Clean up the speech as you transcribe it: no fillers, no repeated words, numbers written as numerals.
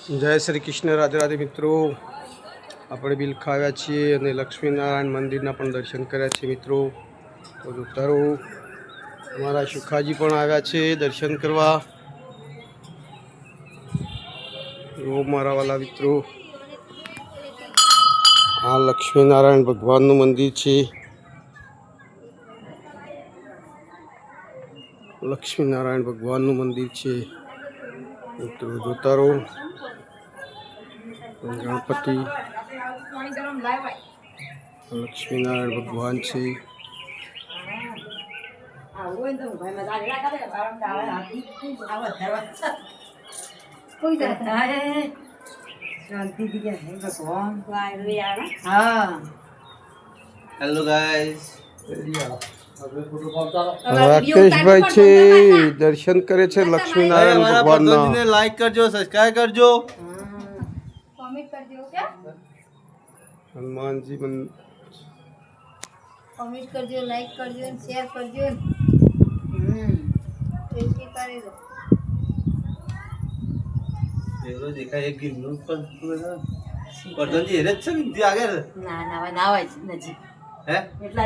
જય શ્રી કૃષ્ણ, રાધે રાધે મિત્રો. આપણે બિલખા આવ્યા છીએ અને લક્ષ્મીનારાયણ મંદિરના પણ દર્શન કર્યા છે મિત્રો. તો જોતા રહો. અમારા સુખાજી પણ આવ્યા છે દર્શન કરવા. જો મારા વાલા મિત્રો, આ લક્ષ્મીનારાયણ ભગવાનનું મંદિર છે. લક્ષ્મીનારાયણ ભગવાનનું મંદિર છે મિત્રો, જોતા રહો. ગણપતિ લક્ષ્મીનારાયણ ભગવાન છે. હેલો ગાઈસ, રાકેશભાઈ છે દર્શન કરે છે લક્ષ્મીનારાયણ ભગવાનના. લાઈક કરજો, સબસ્ક્રાઇબ કરજો. હનુમાનજી મંદિર कमेंट कर दियो, लाइक कर दियो, शेयर कर दियो। ऐसे करे दो। એવો દેખાય એક ગીરનું પણ પ્રધાનજી હેરે જ છે કે આગે ના ના ભાઈ ના હોય નજી હે એટલા